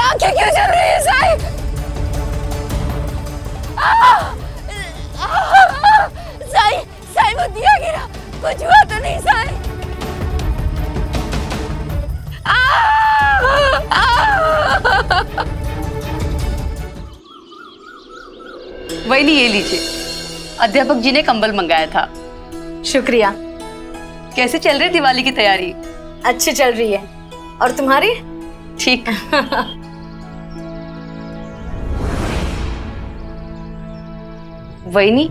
आंखें क्यों जल रही है साई? साई, साई वो दिया गिरा, कुछ हुआ तो नहीं साई? वही नहीं, ये लीजिए, अध्यापक जी ने कंबल मंगाया था। शुक्रिया। कैसे चल रही दिवाली की तैयारी? अच्छी चल रही है, और तुम्हारी? ठीक। वही नहीं,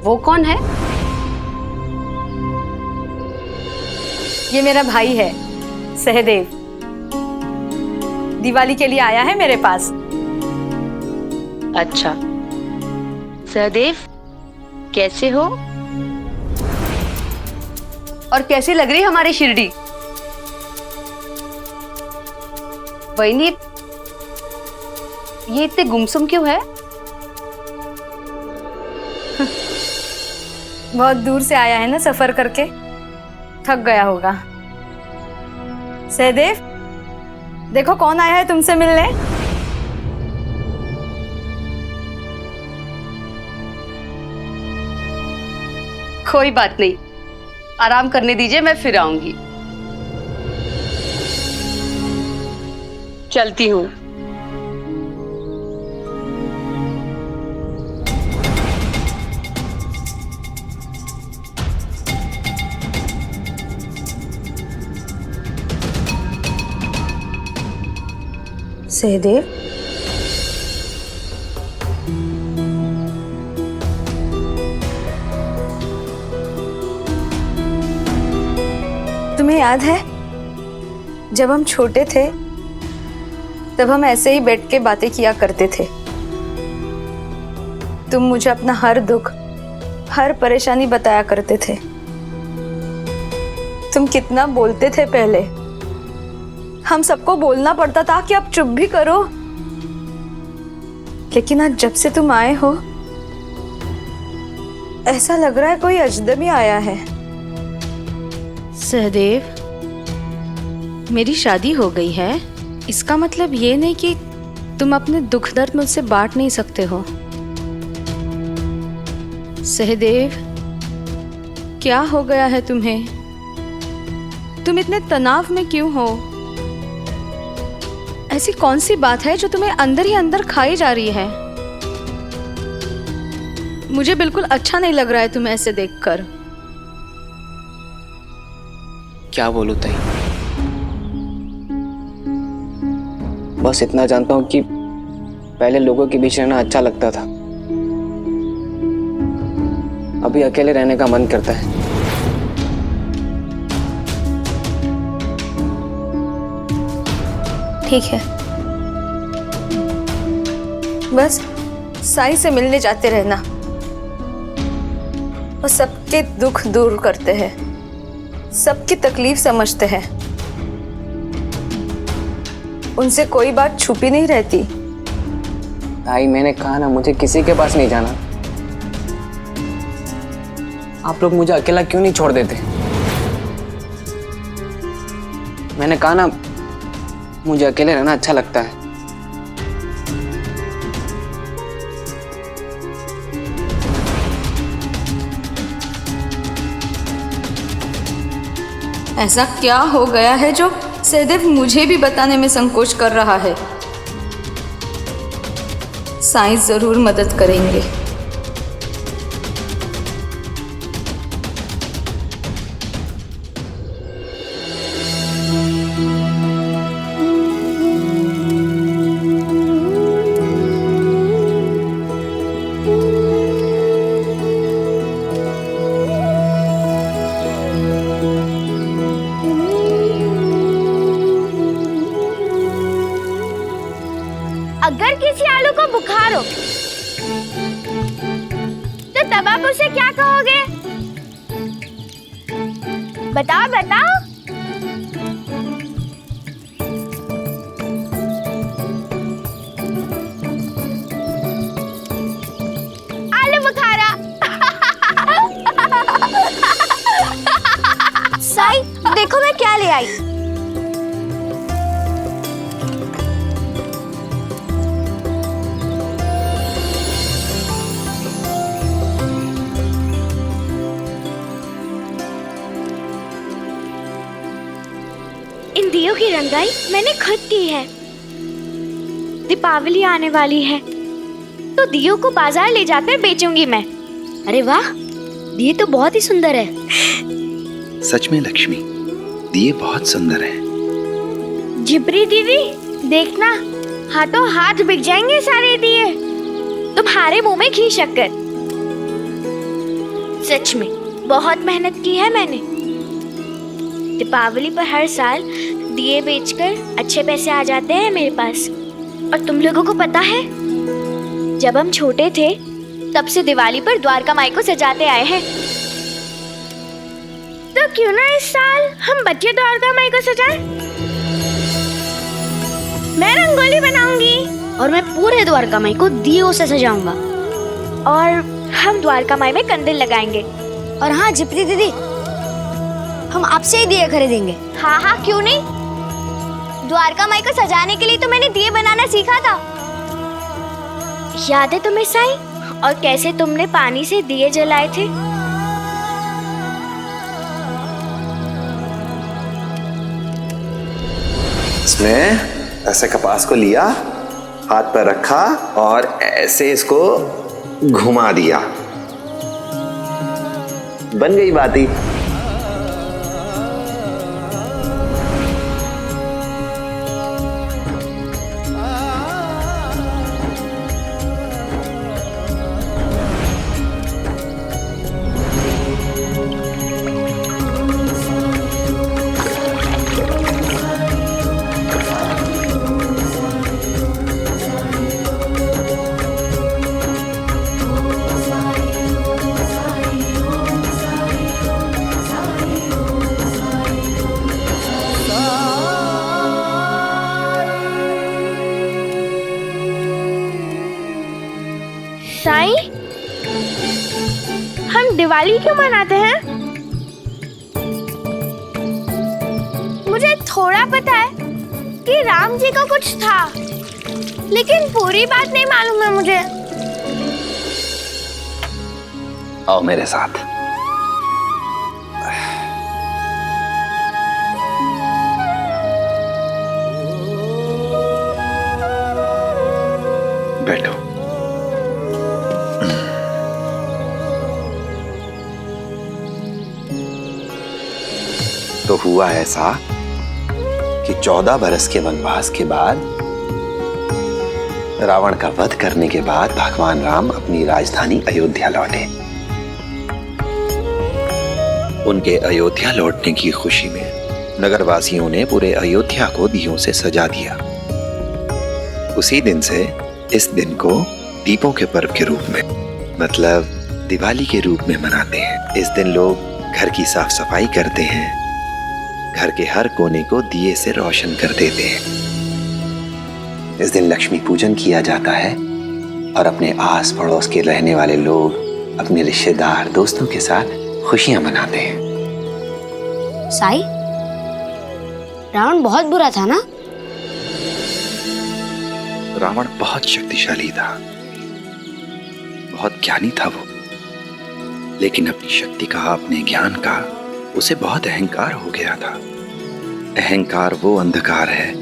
वो कौन है? ये मेरा भाई है सहदेव, दिवाली के लिए आया है मेरे पास। अच्छा, सहदेव कैसे हो और कैसी लग रही है हमारी शिरडी? वही नहीं, ये इतने गुमसुम क्यों है? बहुत दूर से आया है ना, सफर करके थक गया होगा। सहदेव, देखो कौन आया है तुमसे मिलने। कोई बात नहीं, आराम करने दीजिए, मैं फिर आऊंगी। चलती हूँ। सहदेव, तुम्हें याद है जब हम छोटे थे तब हम ऐसे ही बैठ के बातें किया करते थे। तुम मुझे अपना हर दुख, हर परेशानी बताया करते थे। तुम कितना बोलते थे पहले, हम सबको बोलना पड़ता था कि अब चुप भी करो। लेकिन आज जब से तुम आए हो, ऐसा लग रहा है कोई अजनबी आया है। सहदेव, मेरी शादी हो गई है, इसका मतलब ये नहीं कि तुम अपने दुख दर्द मुझसे बांट नहीं सकते हो। सहदेव, क्या हो गया है तुम्हें? तुम इतने तनाव में क्यों हो? ऐसी कौन सी बात है जो तुम्हें अंदर ही अंदर खाई जा रही है? मुझे बिल्कुल अच्छा नहीं लग रहा है तुम्हें ऐसे देखकर। क्या बोलूं ताई, बस इतना जानता हूं कि पहले लोगों के बीच रहना अच्छा लगता था, अभी अकेले रहने का मन करता है। ठीक है, बस साई से मिलने जाते रहना और सबके दुख दूर करते हैं, सबकी तकलीफ समझते हैं। उनसे कोई बात छुपी नहीं रहती। ताई, मैंने कहा ना, मुझे किसी के पास नहीं जाना। आप लोग मुझे अकेला क्यों नहीं छोड़ देते? मैंने कहा ना, मुझे अकेले रहना अच्छा लगता है। ऐसा क्या हो गया है जो सहदेव मुझे भी बताने में संकोच कर रहा है? साईं जरूर मदद करेंगे। अगर किसी आलू को बुखार हो तो तब आप उसे क्या कहोगे? बताओ बताओ। आलू बुखारा। साई, देखो मैं क्या ले आई। दीयों की रंगाई मैंने खुद की है। दीपावली आने वाली है तो दियों को बाजार ले जाकर बेचूंगी मैं। अरे वाह, दिए तो बहुत ही सुंदर है। सच में लक्ष्मी, दिए बहुत सुंदर हैं। जिब्री दीदी देखना, हाथों हाथ बिक जाएंगे सारे दिए, तुम्हारे मुंह में घी शक्कर। सच में बहुत मेहनत की है मैंने। दीपावली पर हर साल दिए बेचकर अच्छे पैसे आ जाते हैं मेरे पास। और तुम लोगों को पता है, जब हम छोटे थे तब से दिवाली पर द्वारका माई को सजाते आए हैं। तो क्यों ना इस साल हम बच्चे द्वारका माई को सजाएं? मैं रंगोली बनाऊंगी और मैं पूरे द्वारका माई को दियों से सजाऊंगा। और हम द्वारका माई में कंदील लगाएंगे। और हाँ जिप्री दीदी, हम आपसे ही दिए खरीदेंगे। हाँ हाँ, क्यों नहीं। द्वारका माई को सजाने के लिए तो मैंने दिए बनाना सीखा था। याद है तुम्हें साईं? और कैसे तुमने पानी से दिए जलाए थे? इसमें ऐसे कपास को लिया, हाथ पर रखा और ऐसे इसको घुमा दिया, बन गई बाती। साईं, हम दिवाली क्यों मनाते हैं? मुझे थोड़ा पता है कि राम जी को कुछ था, लेकिन पूरी बात नहीं मालूम है मुझे। आओ मेरे साथ। बैठो। तो हुआ ऐसा कि 14 बरस के वनवास के बाद, रावण का वध करने के बाद भगवान राम अपनी राजधानी अयोध्या लौटे। उनके अयोध्या लौटने की खुशी में नगरवासियों ने पूरे अयोध्या को दियों से सजा दिया। उसी दिन से इस दिन को दीपों के पर्व के रूप में, मतलब दिवाली के रूप में मनाते हैं। इस दिन लोग घर की साफ सफाई करते हैं, घर के हर कोने को दिए से रोशन कर देते हैं। इस दिन लक्ष्मी पूजन किया जाता है और अपने आस पड़ोस के रहने वाले लोग अपने रिश्तेदार दोस्तों के साथ खुशियां मनाते हैं। साई, रावण बहुत बुरा था ना? रावण बहुत शक्तिशाली था, बहुत ज्ञानी था वो, लेकिन अपनी शक्ति का, अपने ज्ञान का उसे बहुत अहंकार हो गया था। अहंकार वो अंधकार है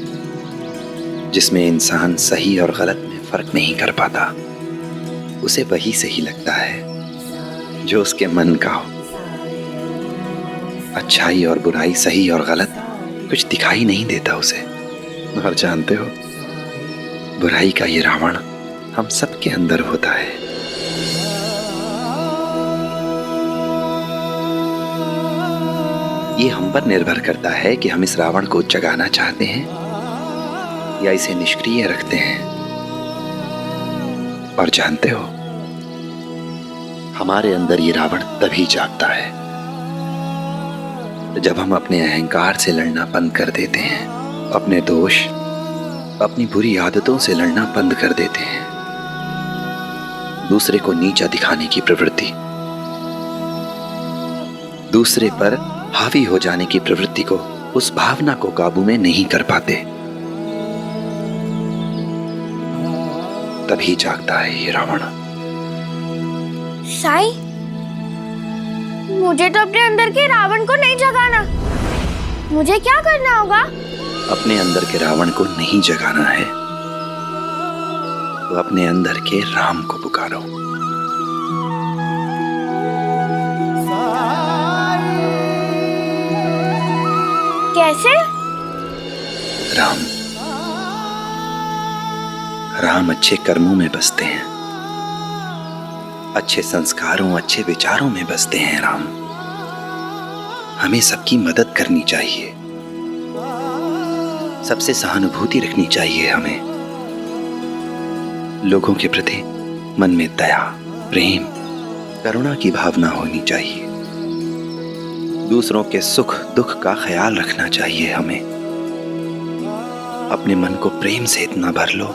जिसमें इंसान सही और गलत में फर्क नहीं कर पाता। उसे वही सही लगता है जो उसके मन का हो। अच्छाई और बुराई, सही और गलत कुछ दिखाई नहीं देता उसे। और जानते हो, बुराई का ये रावण हम सबके अंदर होता है। ये हम पर निर्भर करता है कि हम इस रावण को जगाना चाहते हैं या इसे निष्क्रिय रखते हैं। और जानते हो, हमारे अंदर ये रावण तभी जागता है जब हम अपने अहंकार से लड़ना बंद कर देते हैं, अपने दोष, अपनी बुरी आदतों से लड़ना बंद कर देते हैं, दूसरे को नीचा दिखाने की प्रवृत्ति, दूसरे पर हावी हो जाने की प्रवृत्ति को, उस भावना को काबू में नहीं कर पाते। तभी जागता है ये रावण। साईं, मुझे तो अपने अंदर के रावण को नहीं जगाना। मुझे क्या करना होगा? अपने अंदर के रावण को नहीं जगाना है तो अपने अंदर के राम को पुकारो। कैसे? राम राम अच्छे कर्मों में बसते हैं, अच्छे संस्कारों अच्छे विचारों में बसते हैं। राम हमें सबकी मदद करनी चाहिए, सबसे सहानुभूति रखनी चाहिए। हमें लोगों के प्रति मन में दया, प्रेम, करुणा की भावना होनी चाहिए। दूसरों के सुख दुख का ख्याल रखना चाहिए। हमें अपने मन को प्रेम से इतना भर लो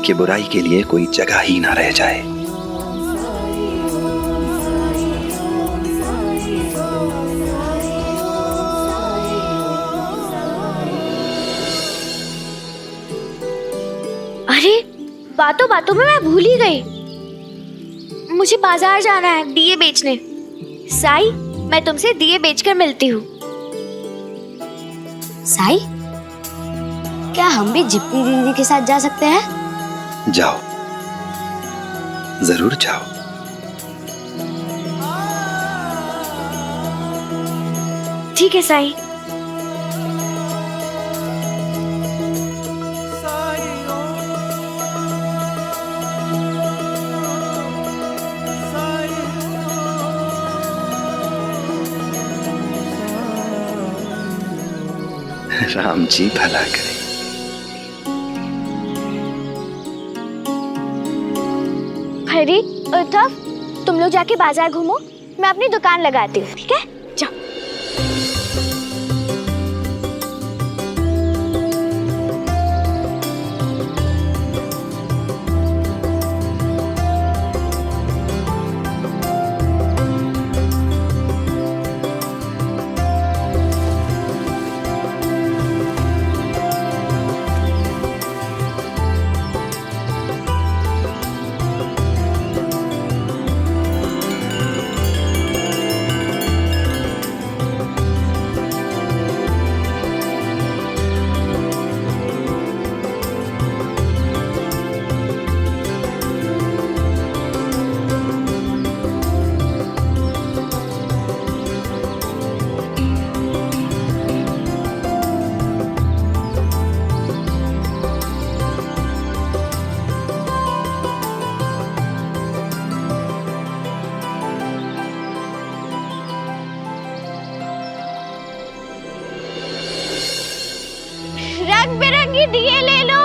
कि बुराई के लिए कोई जगह ही ना रह जाए। अरे बातों बातों में मैं भूल ही गई, मुझे बाजार जाना है दिए बेचने। साई, मैं तुमसे दिए बेचकर मिलती हूँ। साई, क्या हम भी जिप्पी दीदी के साथ जा सकते हैं? जाओ, जरूर जाओ। ठीक है साई। राम जी भला करे। खैरी, उद्धव, तुम लोग जाके बाजार घूमो, मैं अपनी दुकान लगाती हूँ। ठीक है, जाओ। रंग बिरंगी दिए ले लो,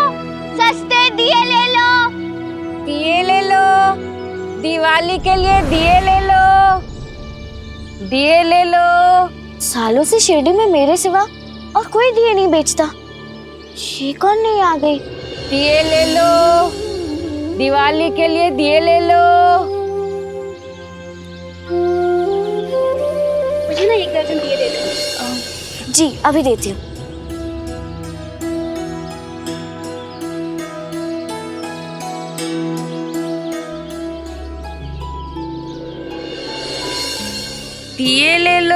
सस्ते दिए ले लो। दिए ले लो, दिवाली के लिए दिए ले लो, दिए ले लो। सालों से शिरडी में मेरे सिवा और कोई दिए नहीं बेचता, ये कौन नहीं आ गई? दिए ले लो, दिवाली के लिए दिए ले लो। मुझे ना 1 दर्जन दिए दे दो। जी, अभी देती हूँ। दिए ले लो।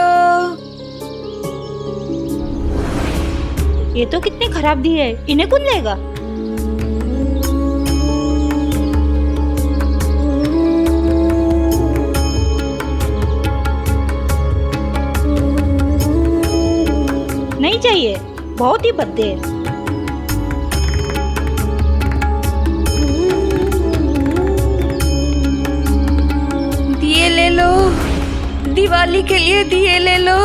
ये तो कितने खराब दिए है, इन्हें कौन लेगा? नहीं चाहिए, बहुत ही भद्दे हैं। दिए ले लो, दिवाली के लिए दिए ले लो,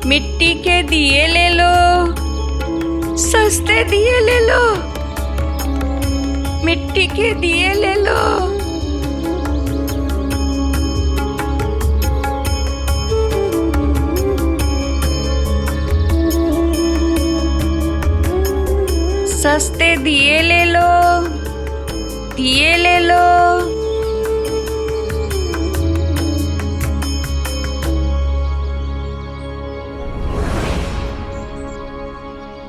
मिट्टी के दिए ले लो, सस्ते दिए ले लो, मिट्टी के दिए ले लो। सस्ते दिए ले लो, दिए ले लो।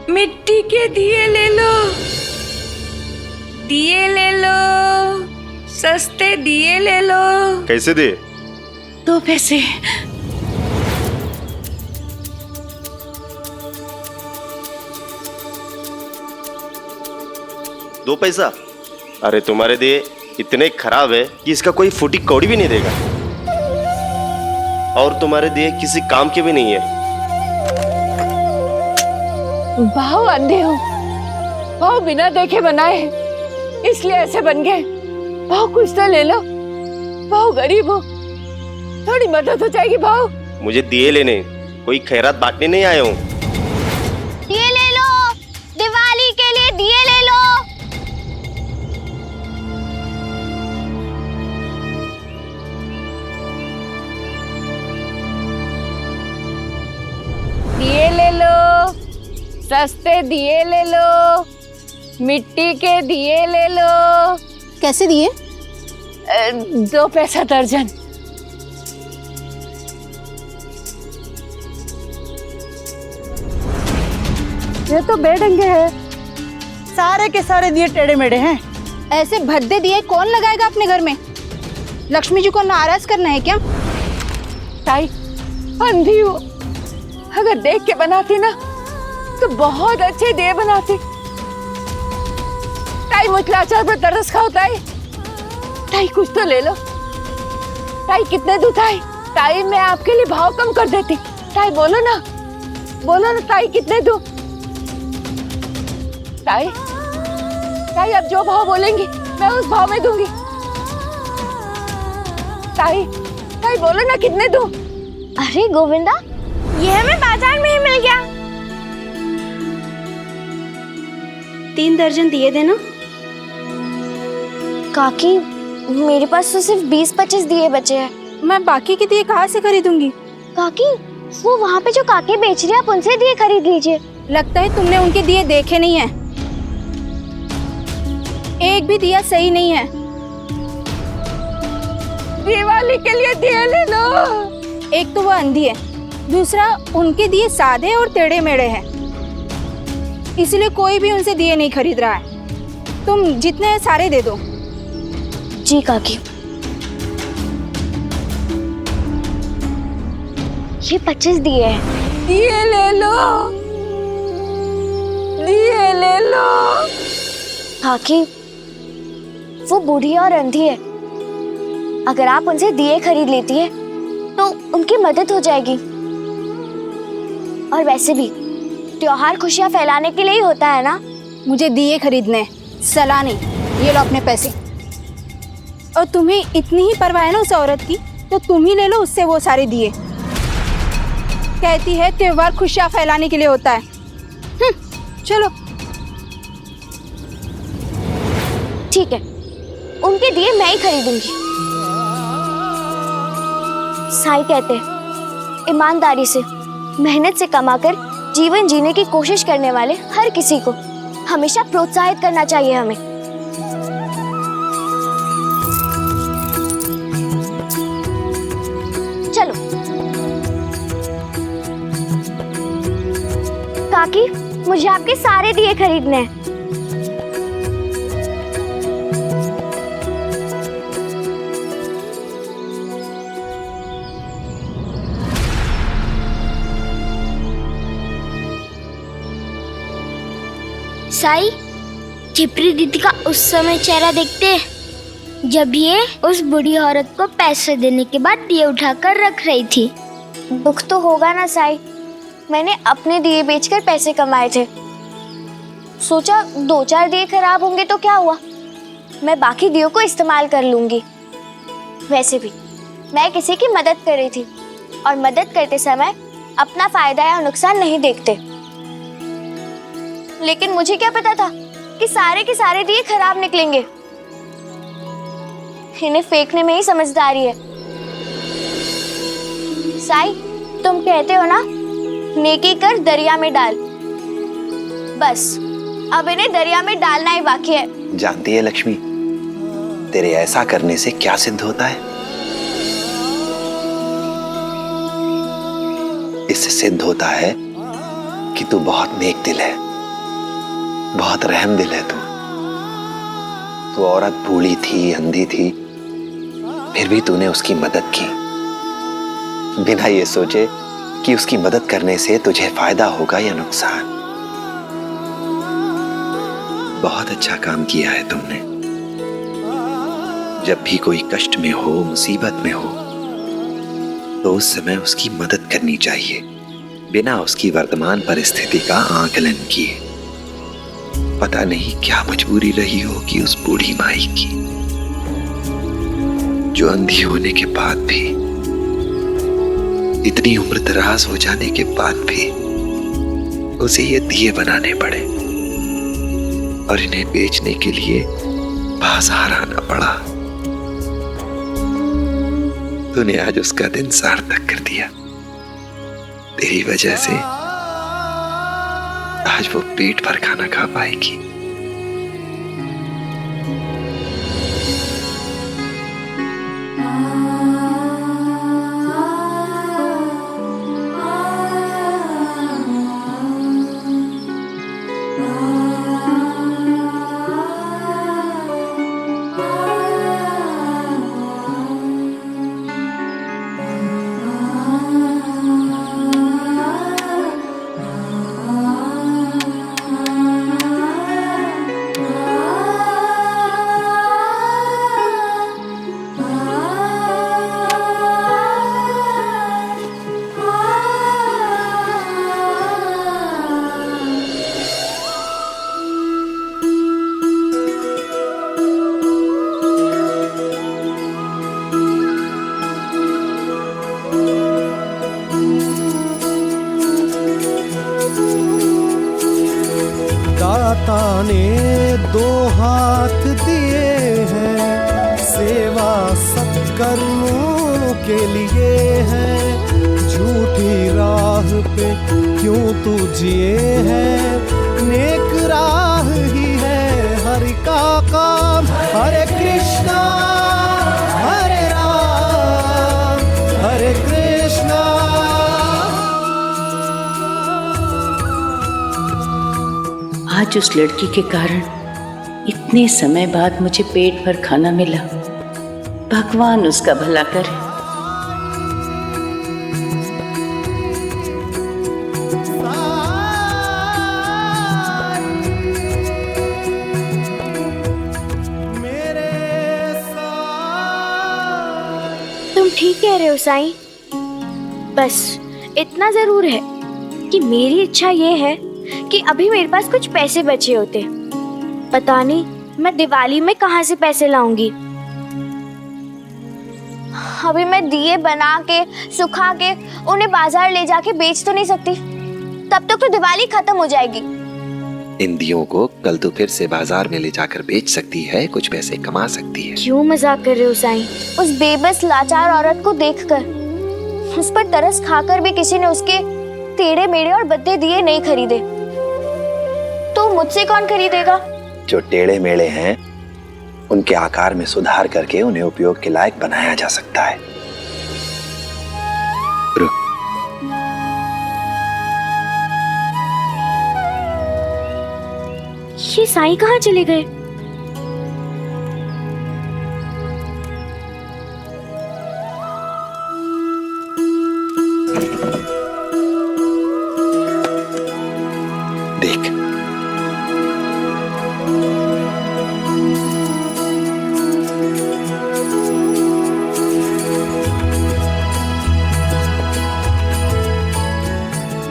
मिट्टी के दिए ले लो, दिए ले लो, सस्ते दिए ले लो। कैसे दे? 2 पैसे। 2 पैसा? अरे तुम्हारे दिए इतने खराब है कि इसका कोई फूटी कौड़ी भी नहीं देगा। और तुम्हारे दिए किसी काम के भी नहीं है। भाव अंधे हो, भाव बिना देखे बनाए इसलिए ऐसे बन गए। भाव कुछ तो ले लो, भाव गरीब हो, थोड़ी मदद हो जाएगी। भाव मुझे दिए लेने, कोई खैरात बांटने नहीं आया हूँ। दिए ले लो, दिवाली के लिए दिए ले लो। दिए ले लो, सस्ते दिए ले लो, मिट्टी के दिए ले लो। कैसे दिए? 2 पैसा दर्जन। ये तो बेढंगे हैं, सारे के सारे दिए टेढ़े मेढ़े हैं। ऐसे भद्दे दिए कौन लगाएगा अपने घर में? लक्ष्मी जी को नाराज करना है क्या? ताई अंधी हो, अगर देख के बनाती ना तो बहुत अच्छे दिए बनाती। ताई मुझे अचार पर तरस खाओ ताई। ताई कुछ तो ले लो। ताई कितने दूं ताई? ताई मैं आपके लिए भाव कम कर देती। ताई बोलो ना, बोलो ना ताई कितने दूं? ताई ताई अब जो भाव बोलेंगी मैं उस भाव में दूंगी। ताई ताई बोलो ना कितने दूं? अरे गोविंदा, ये हमें बाजार में ही मिल गया। 3 दर्जन दिए देना। काकी, मेरे पास तो सिर्फ 20-25 दिए बचे हैं। मैं बाकी के दिए कहाँ से खरीदूंगी? काकी, वो वहाँ पे जो काके बेच रहे हैं, आप उनसे दिए खरीद लीजिए। लगता है तुमने उनके दिए देखे नहीं है। एक भी दिया सही नहीं है। दिवाली के लिए दिए ले लो। एक तो वो अंधी है, दूसरा उनके दिए सादे और टेढ़े मेढ़े हैं, इसलिए कोई भी उनसे दिए नहीं खरीद रहा है। तुम जितने हैं सारे दे दो। जी काकी। ये 25 दिए हैं। दिए ले लो, दिए ले लो। काकी, वो बूढ़ी और अंधी है, अगर आप उनसे दिए खरीद लेती है तो उनकी मदद हो जाएगी। और वैसे भी त्योहार खुशियां फैलाने के लिए ही होता है ना। मुझे दिए खरीदने, सलाह नहीं। ये लो अपने पैसे। और तुम्हें इतनी ही परवाह है ना उस औरत की, तो तुम ही ले लो उससे वो सारे दिए। कहती है त्योहार खुशियां फैलाने के लिए होता है। चलो ठीक है, उनके दिए मैं ही खरीदूंगी। साईं कहते हैं, ईमानदारी से, मेहनत से कमाकर जीवन जीने की कोशिश करने वाले हर किसी को हमेशा प्रोत्साहित करना चाहिए हमें। चलो काकी, मुझे आपके सारे दिए खरीदने हैं। साई, छिपरी दीदी का उस समय चेहरा देखते हैं जब ये उस बूढ़ी औरत को पैसे देने के बाद दिए उठाकर रख रही थी। दुख तो होगा ना साई, मैंने अपने दिए बेचकर पैसे कमाए थे। सोचा 2-4 दिए खराब होंगे तो क्या हुआ, मैं बाकी दियों को इस्तेमाल कर लूंगी। वैसे भी मैं किसी की मदद कर रही थी, और मदद करते समय अपना फायदा या नुकसान नहीं देखते। लेकिन मुझे क्या पता था कि सारे के सारे दिए खराब निकलेंगे। इन्हें फेंकने में ही समझदारी है। साई, तुम कहते हो ना, नेकी कर दरिया में डाल। बस अब इन्हें दरिया में डालना ही बाकी है। जानती है लक्ष्मी, तेरे ऐसा करने से क्या सिद्ध होता है? इससे सिद्ध होता है कि तू बहुत नेक दिल है, बहुत रहम दिल है। तू औरत बूढ़ी थी, अंधी थी, फिर भी तूने उसकी मदद की, बिना ये सोचे कि उसकी मदद करने से तुझे फायदा होगा या नुकसान। बहुत अच्छा काम किया है तुमने। जब भी कोई कष्ट में हो, मुसीबत में हो, तो उस समय उसकी मदद करनी चाहिए, बिना उसकी वर्तमान परिस्थिति का आकलन किए। पता नहीं क्या मजबूरी रही होगी उस बूढ़ी माई की, जो अंधी होने के बाद भी, इतनी उम्र दराज हो जाने के बाद भी उसे ये दिए बनाने पड़े और इन्हें बेचने के लिए बाजार आना पड़ा। तूने आज उसका दिन सार्थक कर दिया। तेरी वजह से आज वो पेट भर खाना खा पाएगी। दाता ने दो हाथ दिए हैं, सेवा सत्कर्मों के लिए है। झूठी राह पे क्यों तू जिए है, नेक राह ही है हरि का काम। हरे कृष्णा हरे राम, हरे कृष्णा। आज उस लड़की के कारण इतने समय बाद मुझे पेट भर खाना मिला। भगवान उसका भला करे। तुम ठीक कह रहे हो साईं। बस इतना जरूर है कि मेरी इच्छा ये है कि अभी मेरे पास कुछ पैसे बचे होते। पता नहीं मैं दिवाली में कहाँ से पैसे लाऊंगी। अभी मैं दिए बना के सुखा के उन्हें बाजार ले जाके बेच तो नहीं सकती, तब तक तो दिवाली खत्म हो जाएगी। इन दियों को कल तो फिर से बाजार में ले जाकर बेच सकती है, कुछ पैसे कमा सकती है। क्यों मजाक कर रहे हो साईं? उस बेबस लाचार औरत को देखकर, उस पर तरस खाकर भी किसी ने उसके टेढ़े मेढ़े और बद्दे दिए नहीं खरीदे, तो मुझसे कौन खरीदेगा? जो टेढ़े मेढ़े हैं उनके आकार में सुधार करके उन्हें उपयोग के लायक बनाया जा सकता है। रुक, ये साईं कहाँ चले गए? देख,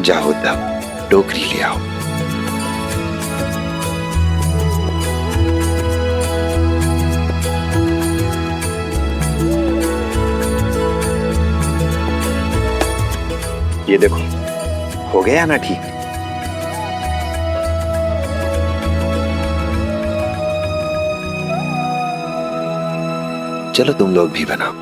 जाओ तब टोकरी ले आओ। ये देखो, हो गया ना ठीक? चलो तुम लोग भी बनाओ।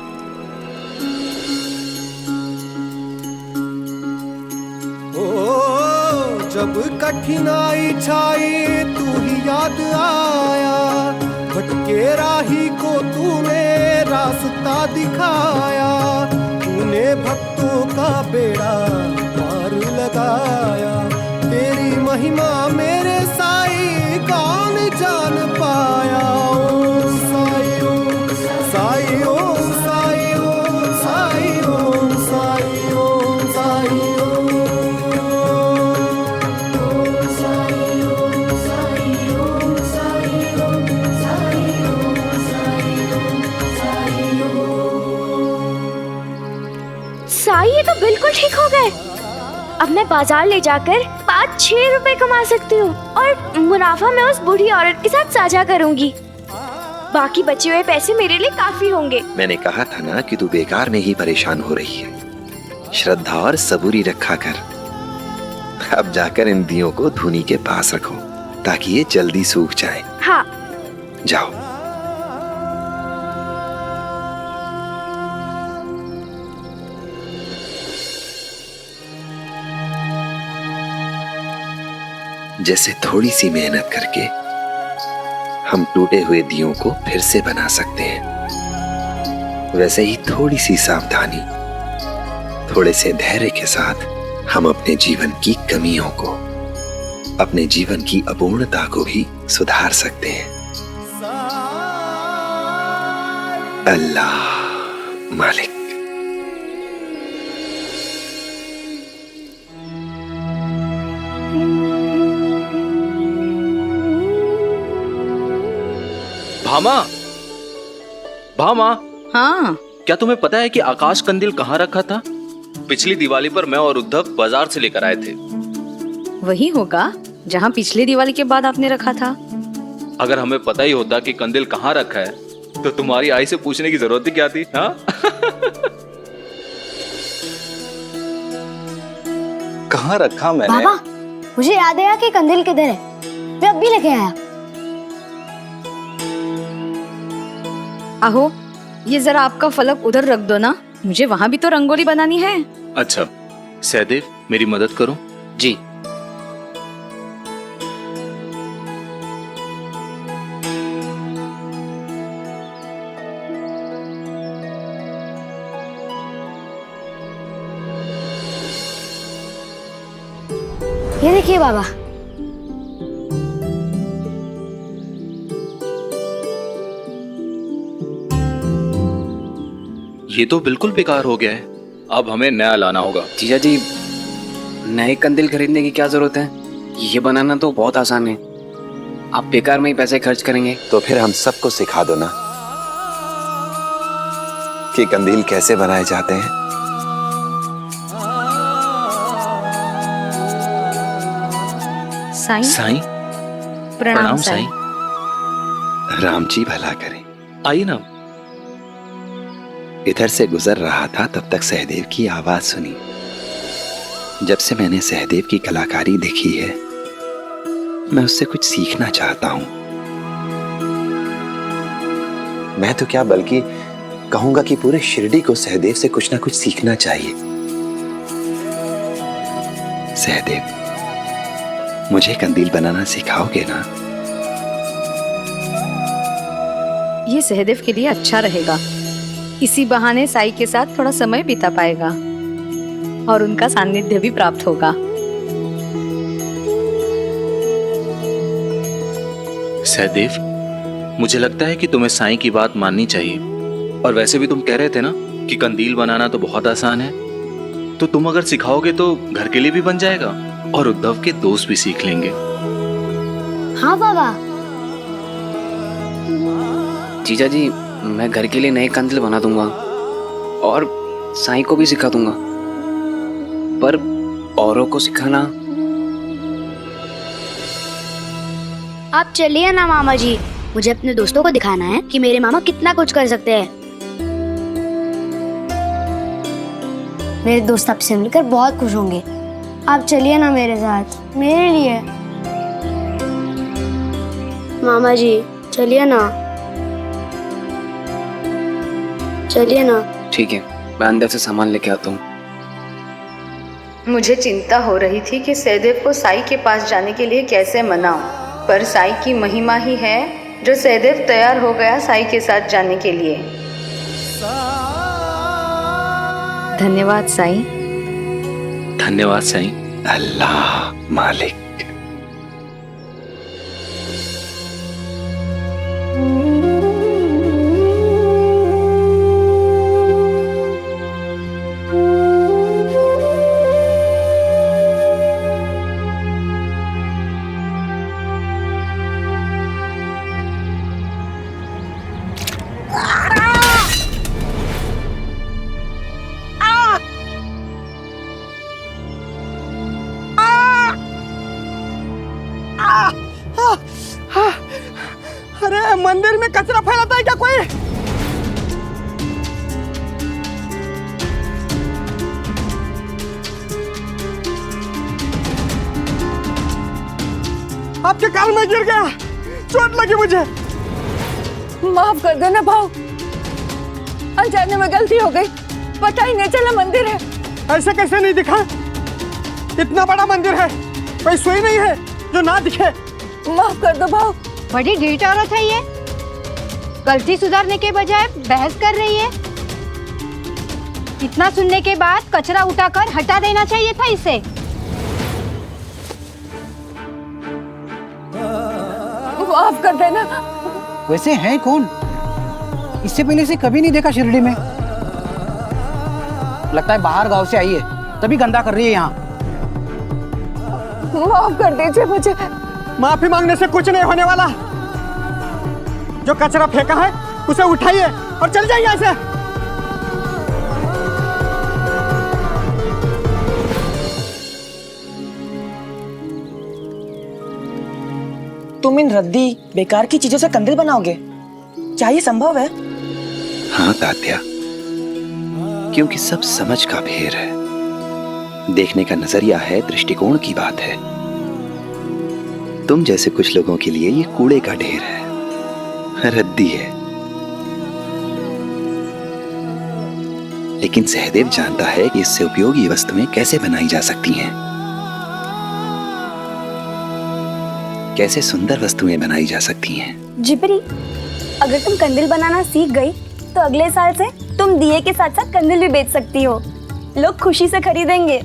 जब कठिनाई छाई तू ही याद आया, भटके राही को तूने रास्ता दिखाया। तूने भक्तों का बेड़ा पार लगाया, तेरी महिमा मेरे साई कौन जान पाया। ओम साई ओम साई ओम साई ओम साई ओम साई ओम साई ओम साई ओम साई माई ये तो बिल्कुल ठीक हो गए। अब मैं बाजार ले जाकर 5-6 रुपए कमा सकती हूँ और मुनाफा मैं उस बूढ़ी औरत के साथ साझा करूँगी। बाकी बचे हुए पैसे मेरे लिए काफी होंगे। मैंने कहा था ना कि तू बेकार में ही परेशान हो रही है। श्रद्धा और सबूरी रखा कर। अब जाकर इन दियों को धूनी के पास रखो ताकि ये जल्दी सूख जाए। हाँ। जाओ। जैसे थोड़ी सी मेहनत करके हम टूटे हुए दियों को फिर से बना सकते हैं, वैसे ही थोड़ी सी सावधानी, थोड़े से धैर्य के साथ हम अपने जीवन की कमियों को, अपने जीवन की अपूर्णता को भी सुधार सकते हैं। अल्लाह मालिक। भामा, भामा। हाँ। क्या तुम्हें पता है कि आकाश कंदील कहाँ रखा था? पिछली दिवाली पर मैं और उद्धव बाजार से लेकर आए थे। वही होगा जहाँ पिछली दिवाली के बाद आपने रखा था। अगर हमें पता ही होता कि कंदील कहाँ रखा है तो तुम्हारी आई से पूछने की जरूरत ही क्या थी? हाँ? कहाँ रखा मैंने? बाबा, मुझे याद आया कि कंदील किधर है। मैं अब भी लेके आया। आहो, ये जरा आपका फलक उधर रख दो ना, मुझे वहाँ भी तो रंगोली बनानी है। अच्छा सहदेव, मेरी मदद करो। जी। ये देखिए बाबा। ये तो बिल्कुल बेकार हो गया है। अब हमें नया लाना होगा। जीजा जी, नए कंदील खरीदने की क्या जरूरत है? ये बनाना तो बहुत आसान है। आप बेकार में ही पैसे खर्च करेंगे। तो फिर हम सबको सिखा दो ना कि कंदील कैसे बनाए जाते हैं। साईं। साईं। प्रणाम साईं। राम जी भला करें। आइए ना। इधर से गुजर रहा था तब तक सहदेव की आवाज सुनी। जब से मैंने सहदेव की कलाकारी देखी है, मैं उससे कुछ सीखना चाहता हूं। मैं तो क्या बल्कि कहूंगा कि पूरे शिरडी को सहदेव से कुछ ना कुछ सीखना चाहिए। सहदेव, मुझे कंदील बनाना सिखाओगे ना? ये सहदेव के लिए अच्छा रहेगा। इसी बहाने साई के साथ थोड़ा समय बिता पाएगा और उनका सानिध्य भी प्राप्त होगा। सहदेव, मुझे लगता है कि तुम्हें साईं की बात माननी चाहिए। और वैसे भी तुम कह रहे थे ना कि कंदील बनाना तो बहुत आसान है, तो तुम अगर सिखाओगे तो घर के लिए भी बन जाएगा और उद्धव के दोस्त भी सीख लेंगे। हाँ बाबा। जीजा जी, मैं घर के लिए नए कंदील बना दूंगा और साईं को भी सिखा दूंगा, पर औरों को सिखाना। आप चलिए ना मामा जी, मुझे अपने दोस्तों को दिखाना है कि मेरे मामा कितना कुछ कर सकते हैं। मेरे दोस्त आपसे मिलकर बहुत खुश होंगे। आप चलिए ना मेरे साथ, मेरे लिए। मामा जी चलिए ना, चलिए ना। ठीक है, मैं अंदर से सामान लेके आता हूँ। मुझे चिंता हो रही थी कि सहदेव को साई के पास जाने के लिए कैसे मनाऊं, पर साई की महिमा ही है जो सहदेव तैयार हो गया साई के साथ जाने के लिए। धन्यवाद साई। धन्यवाद साईं। अल्लाह मालिक। आपके काल में गिर गया, चोट लगी मुझे। माफ कर देना भाव, अनजाने में गलती हो गई, पता ही नहीं चला मंदिर है। ऐसे कैसे नहीं दिखा? इतना बड़ा मंदिर है, कोई सुई नहीं है जो ना दिखे। माफ कर दो भाव। बड़ी ढीठ औरत है ये, गलती सुधारने के बजाय बहस कर रही है। इतना सुनने के बाद कचरा उठाकर हटा देना चाहिए था इसे। माफ कर देना। वैसे हैं कौन? इससे पहले से कभी नहीं देखा शिरडी में। लगता है बाहर गांव से आई है, तभी गंदा कर रही है यहाँ। माफ कर दीजिए मुझे। माफी मांगने से कुछ नहीं होने वाला। जो कचरा फेंका है उसे उठाइए और चल जाइए यहाँ से। तुम इन रद्दी बेकार की चीजों से कंदील बनाओगे? क्या ये संभव है? हाँ तात्या, क्योंकि सब समझ का फेर है, देखने का नजरिया है, दृष्टिकोण की बात है। तुम जैसे कुछ लोगों के लिए ये कूड़े का ढेर है, रद्दी है। लेकिन सहदेव जानता है कि इससे उपयोगी वस्तुएं कैसे बनाई जा सकती हैं, कैसे सुंदर वस्तुएं बनाई जा सकती हैं। जिपरी, अगर तुम कंदील बनाना सीख गई तो अगले साल से तुम दिए के साथ साथ कंदील भी बेच सकती हो। लोग खुशी से खरीदेंगे।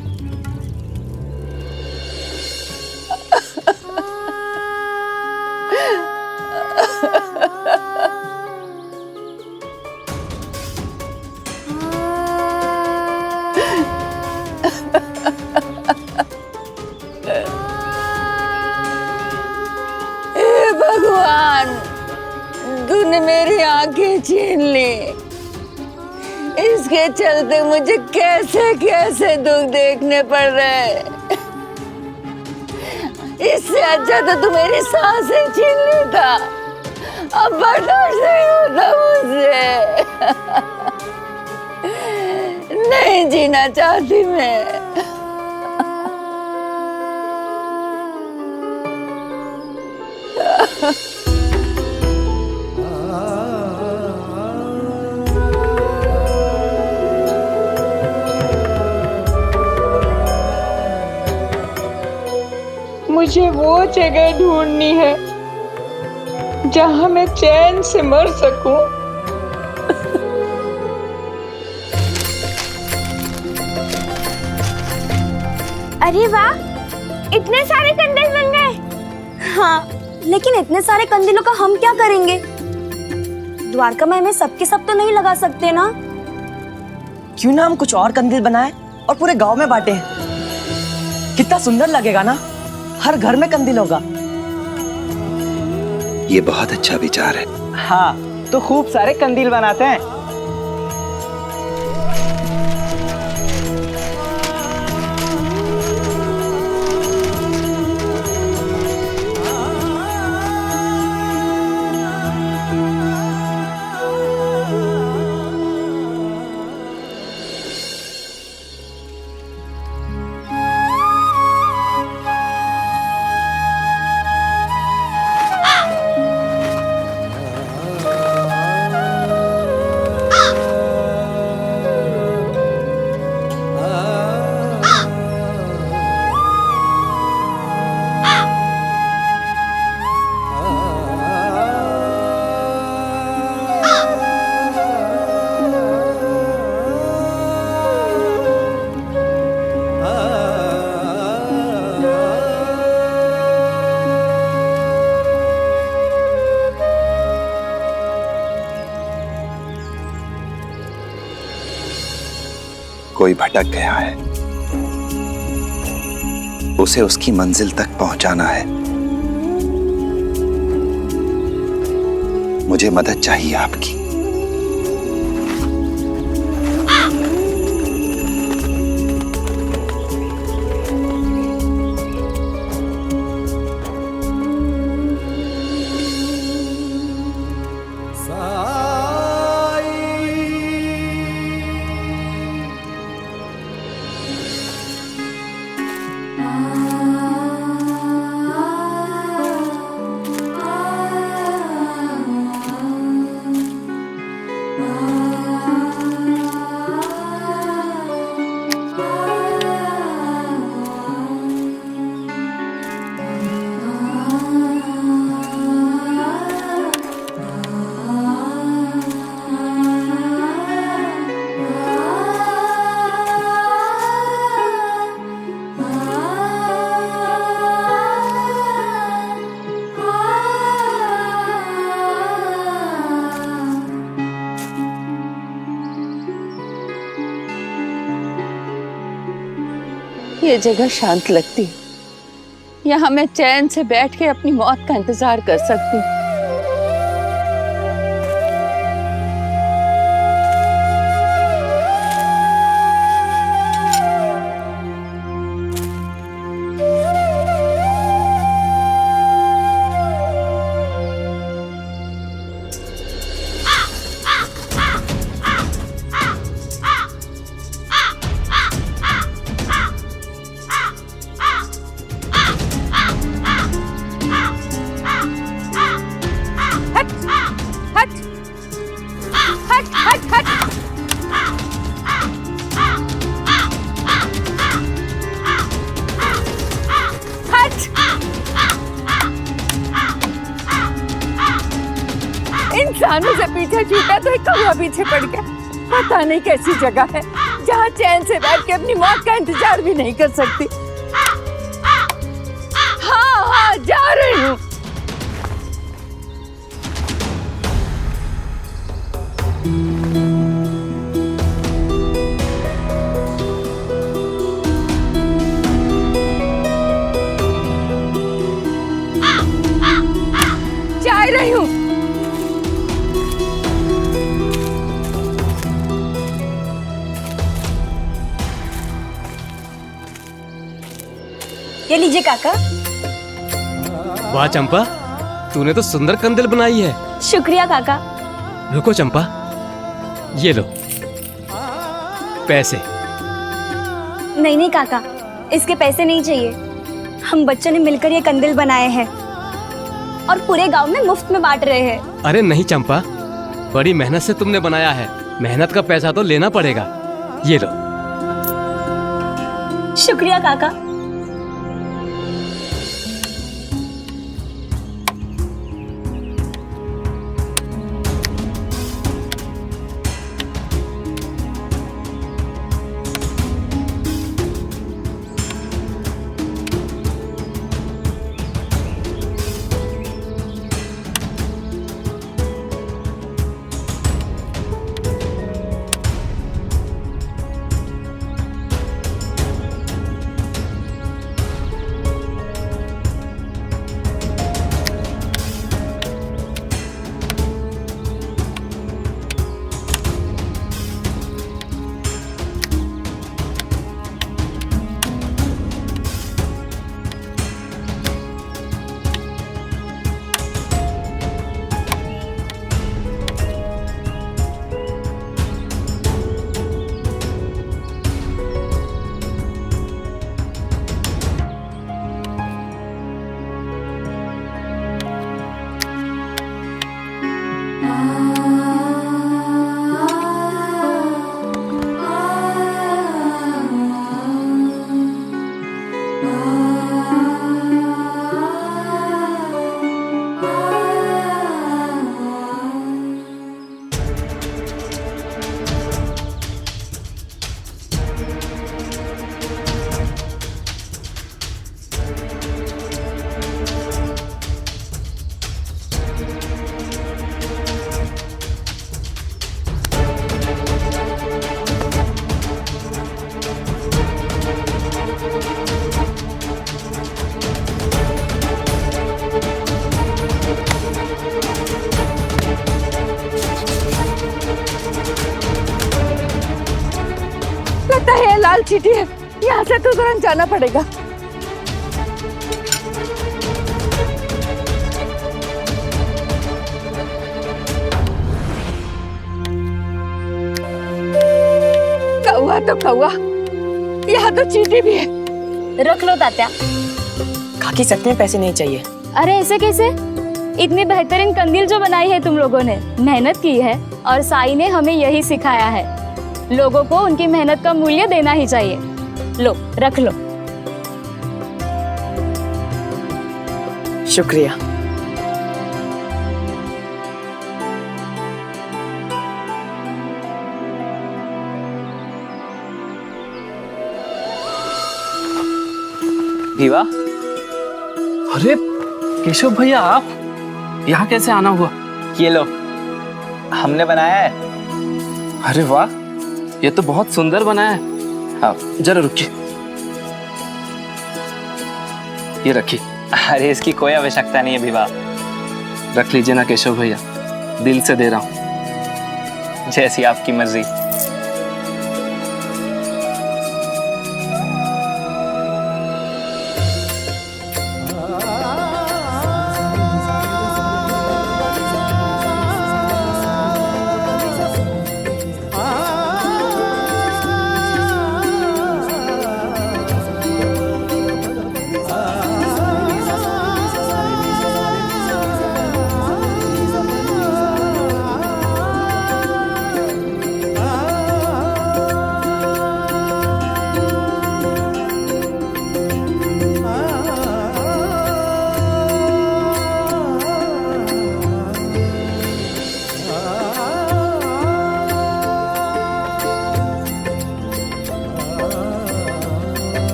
भगवान, तूने मेरी आंखें छीन ली। इसके चलते मुझे कैसे कैसे दुख देखने पड़ रहे। इससे अच्छा तो तू मेरी सांसें छीन लेता। अब बर्दाश्त नहीं होता मुझसे। नहीं जीना चाहती मैं। मुझे वो जगह ढूंढनी है जहां मैं चैन से मर सकूं। अरे वाह, इतने सारे कंदील बन गए। हाँ, लेकिन इतने सारे कंदीलों का हम क्या करेंगे? द्वारका में सबके सब तो नहीं लगा सकते ना। क्यों ना हम कुछ और कंदील बनाए और पूरे गांव में बांटे। कितना सुंदर लगेगा ना, हर घर में कंदील होगा। ये बहुत अच्छा विचार है। हाँ, तो खूब सारे कंदील बनाते हैं। कोई भटक गया है, उसे उसकी मंजिल तक पहुंचाना है। मुझे मदद चाहिए आपकी। ये जगह शांत लगती है। यहाँ मैं चैन से बैठ के अपनी मौत का इंतजार कर सकती हूँ। इंसानों से पीछे छूटा तो एक कौवा पीछे पड़ गया। पता नहीं कैसी जगह है जहाँ चैन से बैठ के अपनी मौत का इंतजार भी नहीं कर सकती। हाँ हाँ जा रही हूँ। जा रही हूँ। ये लीजिए काका। वाह चंपा, तूने तो सुंदर कंदील बनाई है। शुक्रिया काका। रुको चंपा, ये लो पैसे। नहीं नहीं काका, इसके पैसे नहीं चाहिए। हम बच्चों ने मिलकर ये कंदील बनाए हैं और पूरे गांव में मुफ्त में बांट रहे हैं। अरे नहीं चंपा, बड़ी मेहनत से तुमने बनाया है, मेहनत का पैसा तो लेना पड़ेगा। ये लो। शुक्रिया काका। लगता है ये लाल चीटी है, यहाँ से तो तुरंत जाना पड़ेगा। कौवा तो कौवा, यहाँ तो चीटी भी है। रख लो तात्या। काकी सच में पैसे नहीं चाहिए। अरे ऐसे कैसे? इतनी बेहतरीन कंदील जो बनाई है तुम लोगों ने, मेहनत की है और साई ने हमें यही सिखाया है। लोगों को उनकी मेहनत का मूल्य देना ही चाहिए। लो रख लो। शुक्रिया। दीवा, अरे केशव भैया, आप यहाँ कैसे आना हुआ? ये लो, हमने बनाया है। अरे वाह, ये तो बहुत सुंदर बना है। हाँ, जरा रुकिए। ये रखिए। अरे इसकी कोई आवश्यकता नहीं है विवाह। रख लीजिए ना केशव भैया, दिल से दे रहा हूँ। जैसी आपकी मर्जी।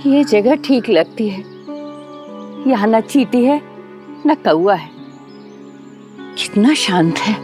ये जगह ठीक लगती है। यहाँ न चींटी है न कौआ है, कितना शांत है।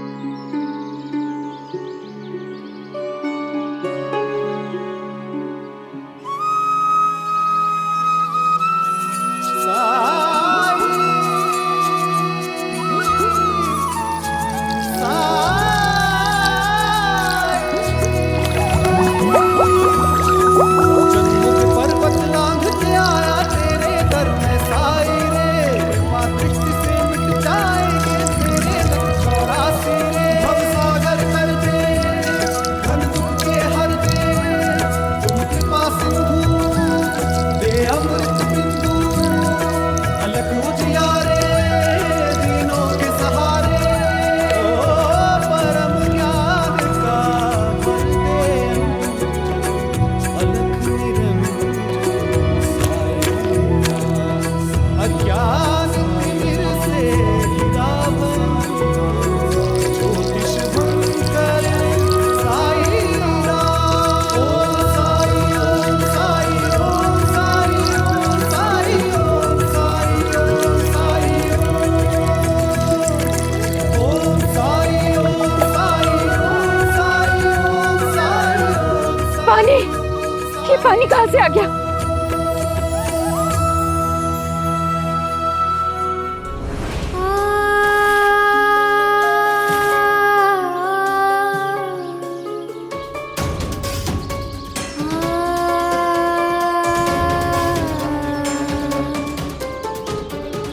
ये पानी कहाँ से आ गया?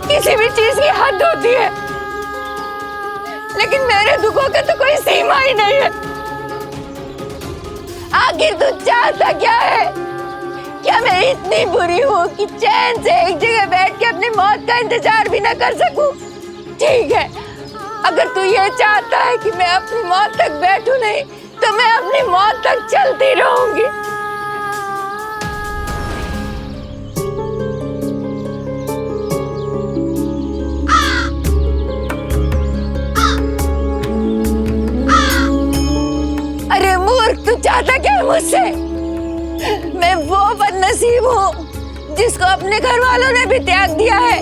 किसी भी चीज की हद होती है, लेकिन मेरे दुखों का तो कोई सीमा ही नहीं है। आखिर तू चाहता क्या है? क्या मैं इतनी बुरी हूँ कि चैन से एक जगह बैठ के अपनी मौत का इंतजार भी ना कर सकूं? ठीक है, अगर तू ये चाहता है कि मैं अपनी मौत तक बैठूं नहीं, तो मैं अपनी मौत तक चलती रहूंगी। अरे मूर्ख, तू चाहता क्या है मुझसे? मैं वो बदनसीब हूँ जिसको अपने घर वालों ने भी त्याग दिया है।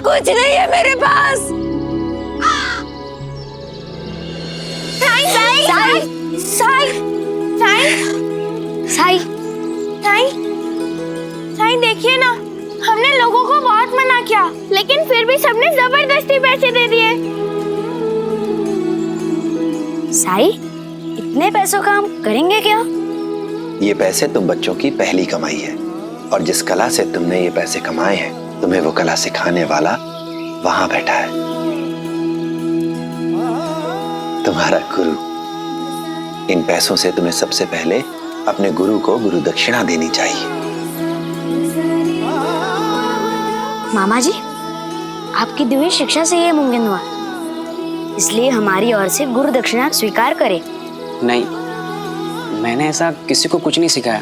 कुछ नहीं है मेरे पास। साई साई साई साई साई साई साई देखिए ना, हमने लोगों को बहुत मना किया, लेकिन फिर भी सबने जबरदस्ती पैसे दे दिए। साई, इतने पैसों का हम करेंगे क्या? ये पैसे तुम बच्चों की पहली कमाई है, और जिस कला से तुमने ये पैसे कमाए हैं, तुम्हें वो कला सिखाने वाला वहां बैठा है। तुम्हारा गुरु। इन पैसों से तुम्हें सबसे पहले अपने गुरु को गुरु दक्षिणा देनी चाहिए। मामा जी, आपकी दी हुई शिक्षा से ये मुमकिन हुआ, इसलिए हमारी ओर से गुरु दक्षिणा स्वीकार करें। नहीं, मैंने ऐसा किसी को कुछ नहीं सिखाया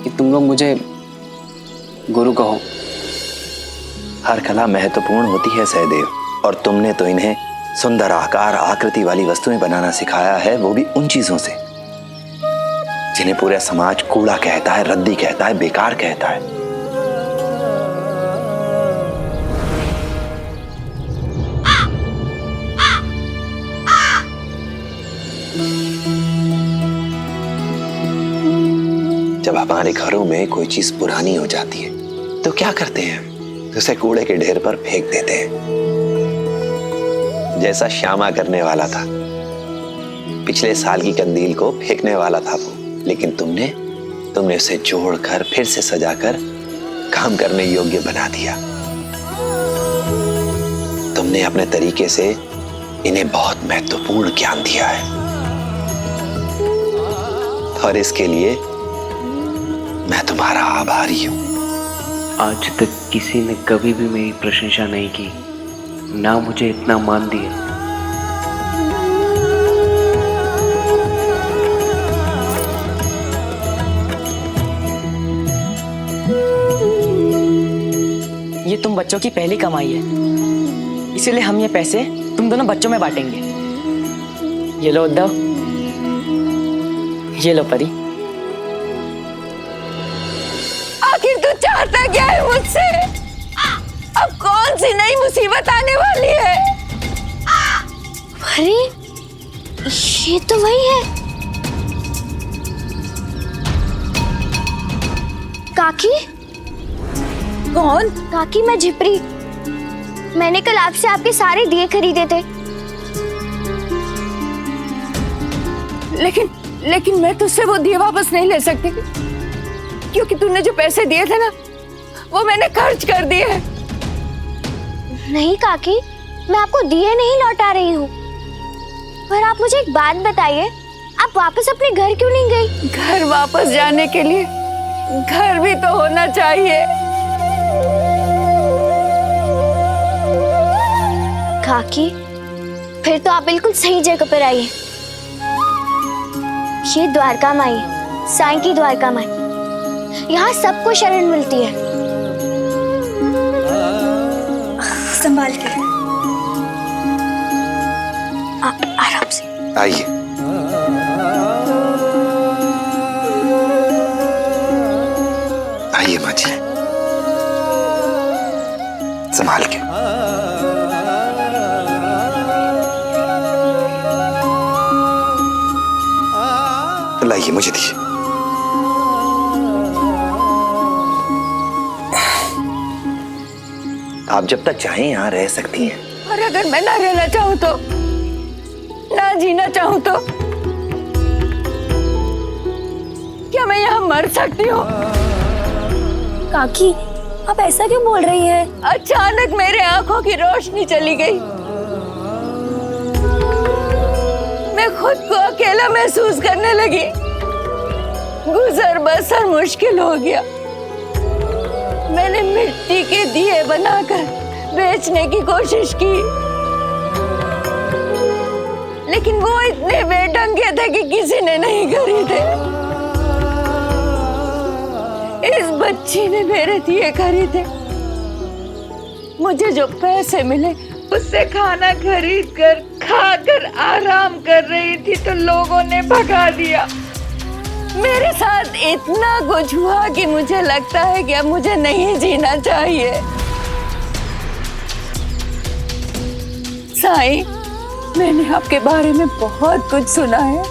कि तुम लोग मुझे गुरु कहो। हर कला महत्वपूर्ण होती है सहदेव, और तुमने तो इन्हें सुंदर आकार आकृति वाली वस्तुएं बनाना सिखाया है, वो भी उन चीजों से जिन्हें पूरा समाज कूड़ा कहता है, रद्दी कहता है, बेकार कहता है। जब हमारे घरों में कोई चीज पुरानी हो जाती है तो क्या करते हैं? तो उसे कूड़े के ढेर पर फेंक देते हैं। जैसा श्यामा करने वाला था, पिछले साल की कंदील को फेंकने वाला था वो, लेकिन तुमने उसे जोड़कर फिर से सजाकर काम करने योग्य बना दिया। तुमने अपने तरीके से इन्हें बहुत महत्वपूर्ण ज्ञान दिया है, और इसके लिए मैं तुम्हारा आभारी हूं। आज तक किसी ने कभी भी मेरी प्रशंसा नहीं की, ना मुझे इतना मान दिया। ये तुम बच्चों की पहली कमाई है, इसीलिए हम ये पैसे तुम दोनों बच्चों में बांटेंगे। ये लो उद्धव, ये लो परी। आखिर तू चाहता क्या है मुझसे? अब कौन सी नई मुसीबत आने वाली है? अरे ये तो वही है। काकी? कौन? काकी, मैं झिपरी। मैंने कल आपसे आपके सारे दिए खरीदे थे। लेकिन मैं तुझसे वो दिए वापस नहीं ले सकती, क्योंकि तूने जो पैसे दिए थे ना, वो मैंने खर्च कर दिए। नहीं काकी, मैं आपको दिए नहीं लौटा रही हूँ। पर आप मुझे एक बात बताइए, आप वापस अपने घर क्यों नहीं गई? घर वापस जाने के लिए घर भी तो होना चाहिए। काकी, फिर तो आप बिल्कुल सही जगह पर आई हैं। ये द्वारका माई है, साईं की द्वारका माई। यहाँ सबको शरण मिलती है। संभाल के, आराम से आइए। आइए माँ जी, संभाल के। लाइए, मुझे दीजिए। आप जब तक चाहें यहाँ रह सकती हैं। और अगर मैं ना रहना चाहूँ तो, ना जीना चाहूँ तो क्या मैं यहाँ मर सकती हूँ? काकी, आप ऐसा क्यों बोल रही हैं? अचानक मेरे आंखों की रोशनी चली गई। मैं खुद को अकेला महसूस करने लगी। गुजर बसर मुश्किल हो गया। मैंने मिट्टी के दिए बनाकर बेचने की कोशिश की, लेकिन वो इतने बेढंगे थे कि किसी ने नहीं खरीदे। इस बच्ची ने मेरे दिए खरीदे। मुझे जो पैसे मिले उससे खाना खरीद कर खाकर आराम कर रही थी तो लोगों ने भगा दिया। मेरे साथ इतना कुछ हुआ कि मुझे लगता है कि अब मुझे नहीं जीना चाहिए। साईं, मैंने आपके बारे में बहुत कुछ सुना है।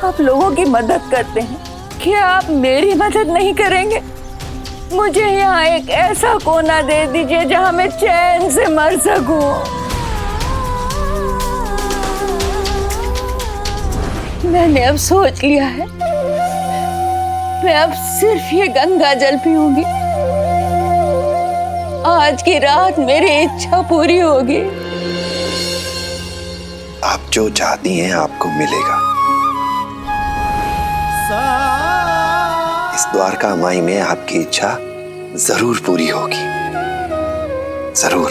आप लोगों की मदद करते हैं, क्या आप मेरी मदद नहीं करेंगे? मुझे यहाँ एक ऐसा कोना दे दीजिए जहाँ मैं चैन से मर सकूं। मैंने अब सोच लिया है, मैं अब सिर्फ ये गंगा जल पीऊंगी। आज की रात मेरी इच्छा पूरी होगी। आप जो चाहती हैं आपको मिलेगा। इस द्वारका माई में आपकी इच्छा जरूर पूरी होगी, जरूर।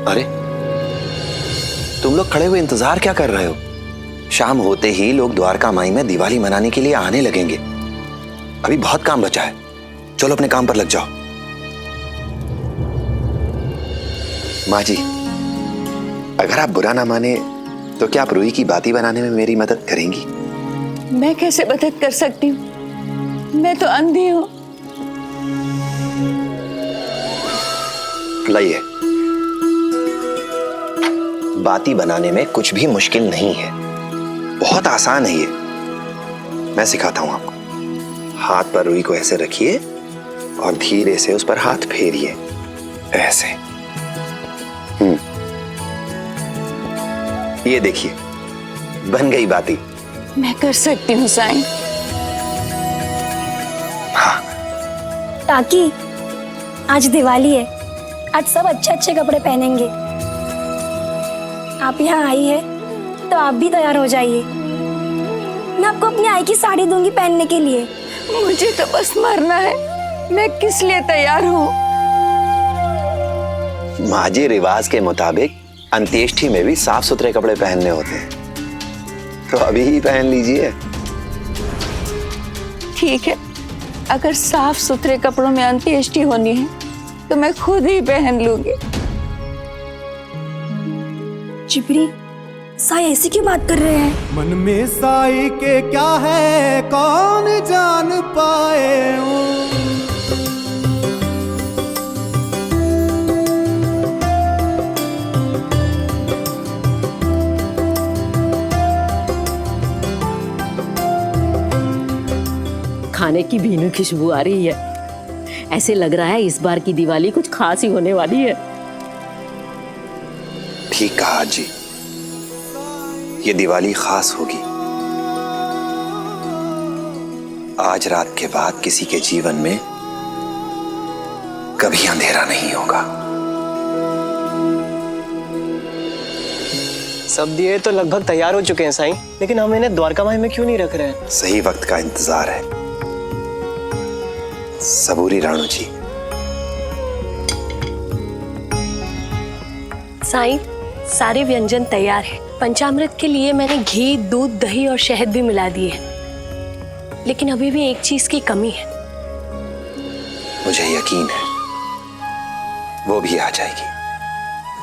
अरे तुम लोग खड़े हुए इंतजार क्या कर रहे हो? शाम होते ही लोग द्वारका माई में दिवाली मनाने के लिए आने लगेंगे। अभी बहुत काम बचा है, चलो अपने काम पर लग जाओ। माँ जी, अगर आप बुरा ना माने तो क्या आप रुई की बाती बनाने में मेरी मदद करेंगी? मैं कैसे मदद कर सकती हूँ? मैं तो अंधी हूँ। लाइए, बाती बनाने में कुछ भी मुश्किल नहीं है, बहुत आसान है ये। मैं सिखाता हूं आपको। हाथ पर रुई को ऐसे रखिए और धीरे से उस पर हाथ फेरिए, ऐसे। ये देखिए, बन गई बाती। मैं कर सकती हूँ साईं। काकी, आज दिवाली है, आज सब अच्छे अच्छे कपड़े पहनेंगे। आप यहाँ आई है तो आप भी तैयार हो जाइए। मैं आपको अपनी आई की साड़ी दूंगी पहनने के लिए। मुझे तो बस मरना है, मैं किस लिए तैयार हूँ? माझी रिवाज के मुताबिक अंत्येष्टि में भी साफ सुथरे कपड़े पहनने होते हैं, तो अभी ही पहन लीजिए। ठीक है, अगर साफ सुथरे कपड़ों में अंत्येष्टि होनी है तो मैं खुद ही पहन लूंगी। चिपरी, साई ऐसी क्यों बात कर रहे हैं? मन में साई के क्या है कौन जान पाए वो। खाने की भीनु खुशबू आ रही है। ऐसे लग रहा है इस बार की दिवाली कुछ खास ही होने वाली है। ठीक कहा जी, ये दिवाली खास होगी। आज रात के बाद किसी के जीवन में कभी अंधेरा नहीं होगा। सब दिए तो लगभग तैयार हो चुके हैं साईं, लेकिन हम इन्हें द्वारका माई में क्यों नहीं रख रहे हैं? सही वक्त का इंतजार है। सबूरी राणू जी। साईं, सारे व्यंजन तैयार है। पंचामृत के लिए मैंने घी, दूध, दही और शहद भी मिला दिए, लेकिन अभी भी एक चीज की कमी है। मुझे यकीन है वो भी आ जाएगी,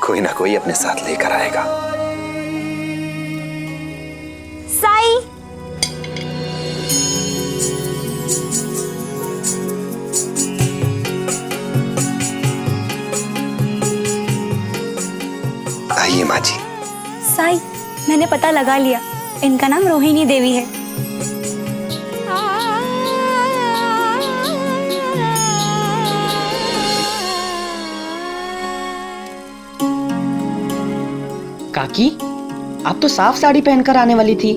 कोई ना कोई अपने साथ लेकर आएगा। साई, आइए माँ जी। साई, मैंने पता लगा लिया, इनका नाम रोहिणी देवी है। काकी, आप तो साफ साड़ी पहनकर आने वाली थी,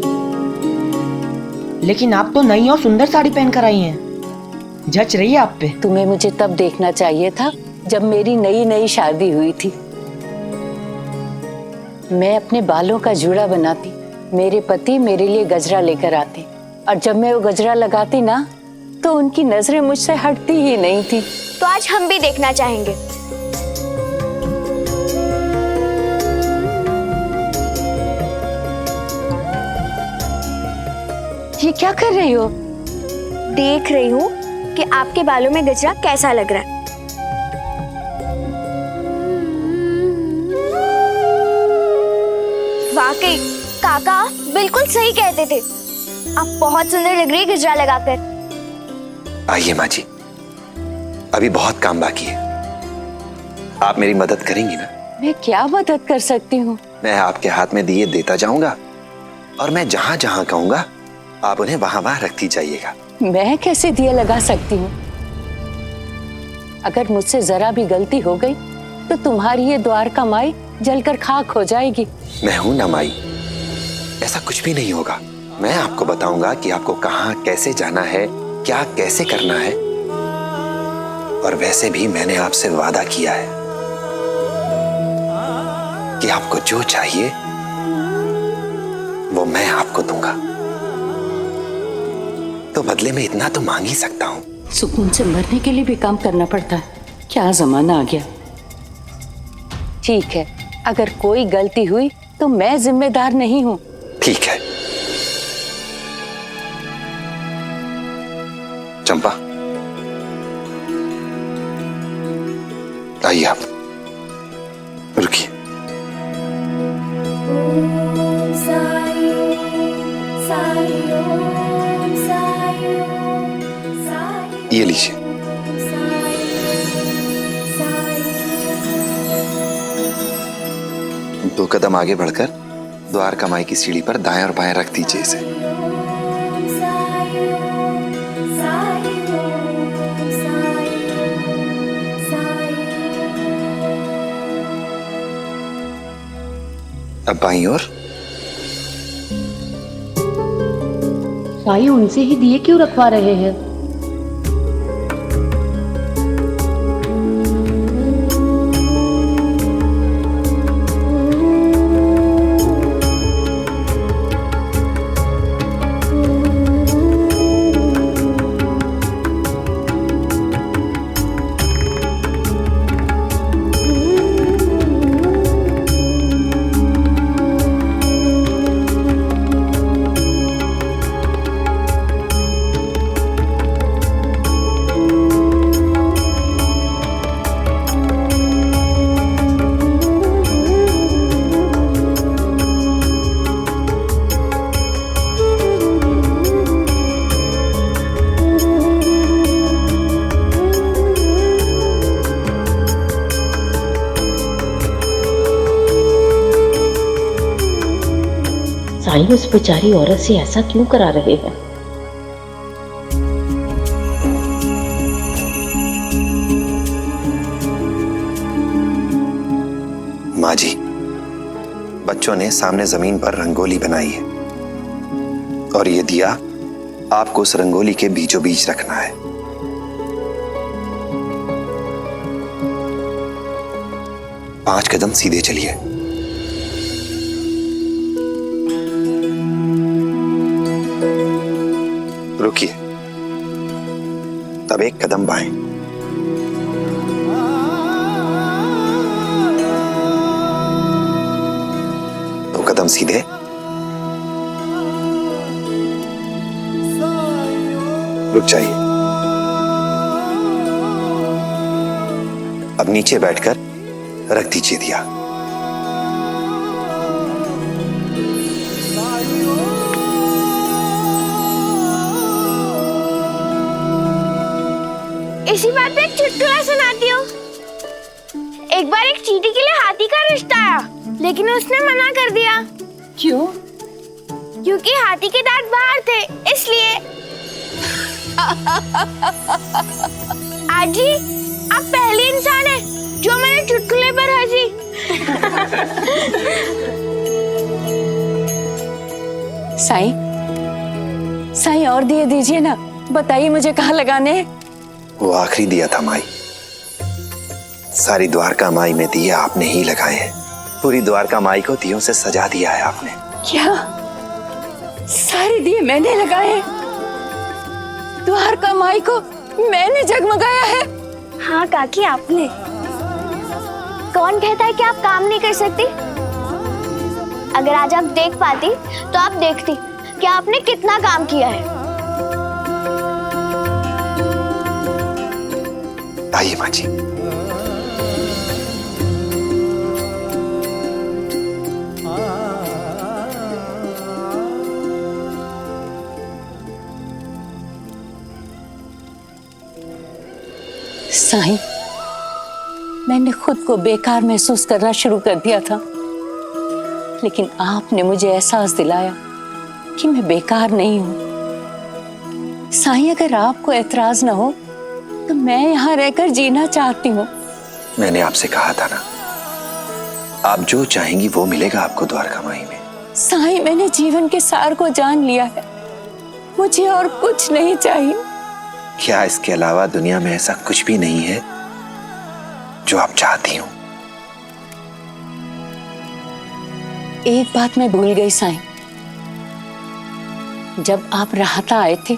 लेकिन आप तो नई और सुंदर साड़ी पहनकर आई हैं। जच रही है आप पे। तुम्हें मुझे तब देखना चाहिए था जब मेरी नई नई शादी हुई थी। मैं अपने बालों का जूड़ा बनाती, मेरे पति मेरे लिए गजरा लेकर आते, और जब मैं वो गजरा लगाती ना तो उनकी नजरें मुझसे हटती ही नहीं थी। तो आज हम भी देखना चाहेंगे। ये क्या कर रही हो? देख रही हूँ कि आपके बालों में गजरा कैसा लग रहा है। वाकई काका बिल्कुल सही कहते थे, आप बहुत सुंदर लग रही है गजरा लगाकर। आइए माँ जी, अभी बहुत काम बाकी है, आप मेरी मदद करेंगी ना? मैं क्या मदद कर सकती हूँ? मैं आपके हाथ में दिए देता जाऊंगा और मैं जहां जहां कहूंगा आप उन्हें वहां वहां रखती जाइएगा। मैं कैसे दिए लगा सकती हूँ? अगर मुझसे जरा भी गलती हो गई तो तुम्हारी ये द्वारका माई जलकर खाक हो जाएगी। मैं हूं ना माई, ऐसा कुछ भी नहीं होगा। मैं आपको बताऊंगा कि आपको कहां कैसे जाना है, क्या कैसे करना है, और वैसे भी मैंने आपसे वादा किया है कि आपको जो चाहिए वो मैं आपको दूंगा, तो बदले में इतना तो मांग ही सकता हूं। सुकून से मरने के लिए भी काम करना पड़ता है। क्या जमाना आ गया। ठीक है, अगर कोई गलती हुई तो मैं जिम्मेदार नहीं हूँ। ठीक है चंपा, आइए आप, रुकिए। ये लीजिए। दो कदम आगे बढ़कर द्वारका माई की सीढ़ी पर दाएं और बाएं रख दीजिए इसे। अब बाईं ओर। साईं उनसे ही दिए क्यों रखवा रहे हैं? साईं उस बेचारी औरत से ऐसा क्यों करा रहे हैं? माँ जी, बच्चों ने सामने जमीन पर रंगोली बनाई है और ये दिया आपको उस रंगोली के बीचों बीच रखना है। पांच कदम सीधे चलिए। रुकिए, तब एक कदम बाएं। दो कदम सीधे। रुक जाइए। अब नीचे बैठकर रख दीजिए दिया। इसी बात पे एक चुटकुला सुनाती हूँ। एक बार एक चींटी के लिए हाथी का रिश्ता आया, लेकिन उसने मना कर दिया। क्यों? क्योंकि हाथी के दांत बाहर थे, इसलिए। आजी, आप पहली इंसान है जो मेरे चुटकुले पर हंसी। साईं और दिए दीजिए ना, बताइए मुझे कहाँ लगाने हैं। वो आखिरी दिया था माई। सारी द्वारका माई में दिए आपने ही लगाए हैं। पूरी द्वारका माई को दियों से सजा दिया है आपने। क्या? सारे दिए मैंने लगाए? द्वारका माई को मैंने जगमगाया है? हाँ काकी, आपने। कौन कहता है कि आप काम नहीं कर सकती? अगर आज आप देख पाती तो आप देखती कि आपने कितना काम किया है। आइए माँ जी। साईं, मैंने खुद को बेकार महसूस करना शुरू कर दिया था, लेकिन आपने मुझे एहसास दिलाया कि मैं बेकार नहीं हूं। साईं, अगर आपको एतराज ना हो तो मैं यहाँ रहकर जीना चाहती हूँ। मैंने आपसे कहा था ना, आप जो चाहेंगी वो मिलेगा आपको द्वारका माई में। साईं, मैंने जीवन के सार को जान लिया है, मुझे और कुछ नहीं चाहिए। क्या इसके अलावा दुनिया में ऐसा कुछ भी नहीं है जो आप चाहती हो? एक बात मैं भूल गई साईं। जब आप राहता आए थे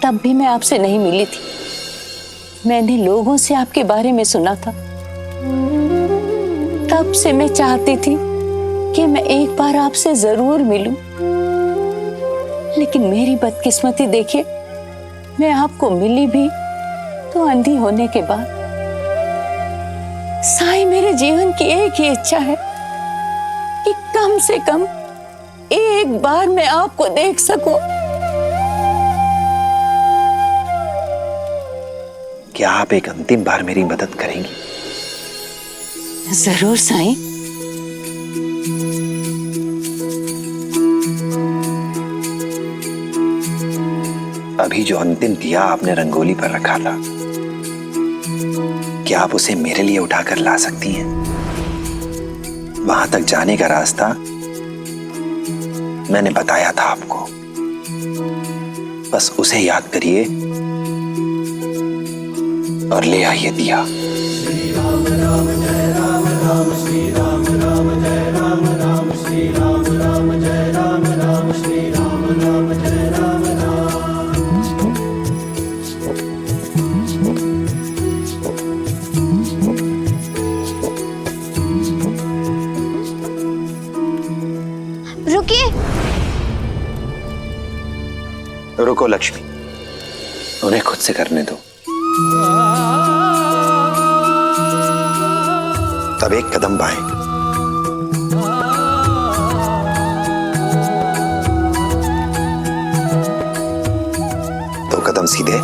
तब भी मैं आपसे नहीं मिली थी। मैंने लोगों से आपके बारे में सुना था। तब से मैं चाहती थी कि मैं एक बार आपसे जरूर मिलूं। लेकिन मेरी बदकिस्मती देखिए, मैं आपको मिली भी तो अंधी होने के बाद। साईं, मेरे जीवन की एक ही इच्छा है कि कम से कम एक बार मैं आपको देख सकूं। क्या आप एक अंतिम बार मेरी मदद करेंगी? जरूर साईं। अभी जो अंतिम दिया आपने रंगोली पर रखा था, क्या आप उसे मेरे लिए उठाकर ला सकती हैं? वहां तक जाने का रास्ता मैंने बताया था आपको। बस उसे याद करिए और ले आइए दिया। श्री राम राम जय राम राम, श्री राम राम जय राम राम, श्री राम राम जय राम राम, श्री राम राम जय राम राम। रुकिए। रुको लक्ष्मी, उन्हें खुद से करने दो। तब एक कदम बाएं, दो कदम सीधे,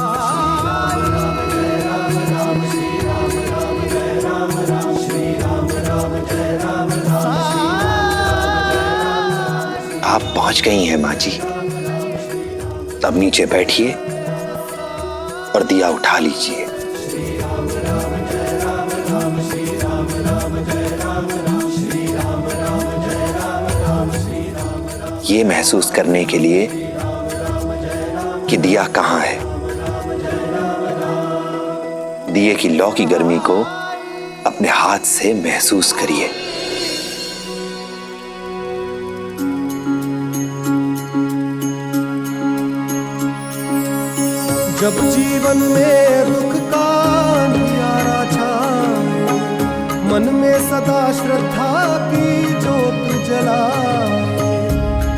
आप पहुंच गई हैं माँ जी। तब नीचे बैठिए और दिया उठा लीजिए। ये महसूस करने के लिए कि दिया कहां है। दिए की लौ की गर्मी को अपने हाथ से महसूस करिए। जब जीवन में दुख का अंधियारा छाए, मन में सदा श्रद्धा की ज्योत जलाए,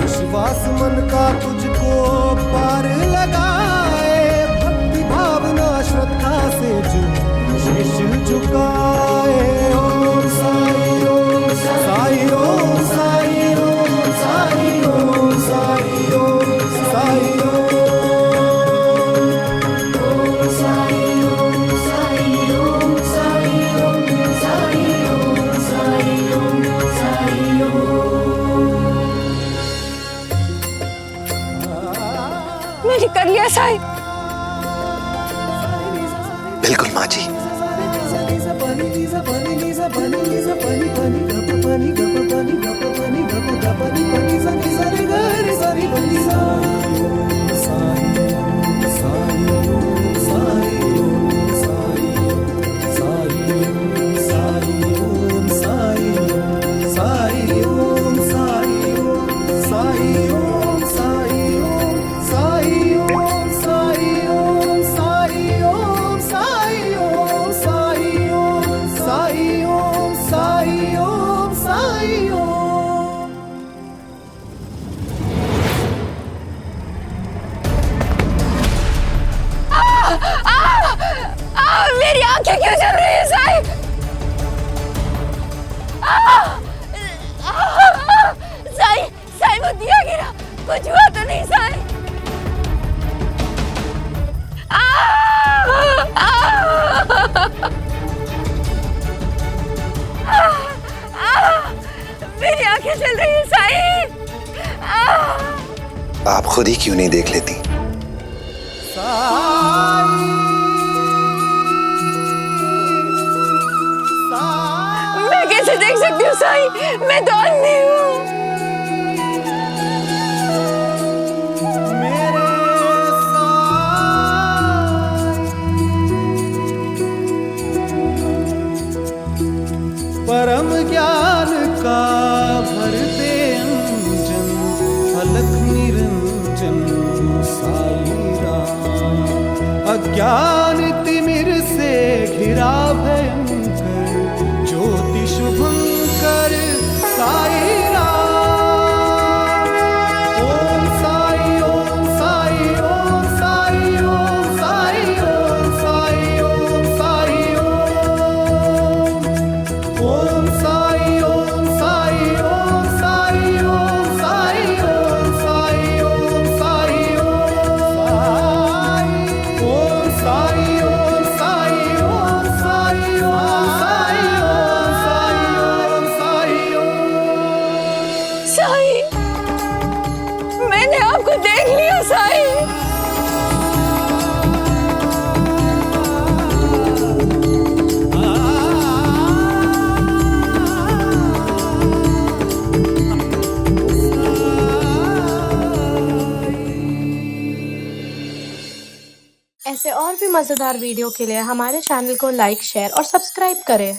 विश्वास मन का तुझको पार लगाए, भक्ति भावना श्रद्धा से शीश झुकाए। ओम साई ओम साई ओम साई ओम साई ओम साई ओम साई मैंने कर लिया साईं। बिल्कुल माँ जी। मेरी आंखें क्यों जल रही है साईं? साईं, साईं वो दिया गिरा, कुछ हुआ तो नहीं साईं? मेरी आंखें जल रही है साईं। आप खुद ही क्यों नहीं देख लेती? मैं कैसे देख सकती हूँ साईं? मैं तो अंधी हूँ। परम ज्ञान का भर अज्ञान तिमिर से घिरा भयंकर ज्योति शुभंकर साई राम। ओम साई ओम साई ओम साई ओम साई ओम साई ओम साई ओम साई ओम साई ओम साई ओम साई ओम साई ओम साई ओम साई ओम साई ओम साई ओम साई ओम साई ओम साई, मैंने आपको देख लिया साई। ऐसे और भी मज़ेदार वीडियो के लिए हमारे चैनल को लाइक, शेयर और सब्सक्राइब करें।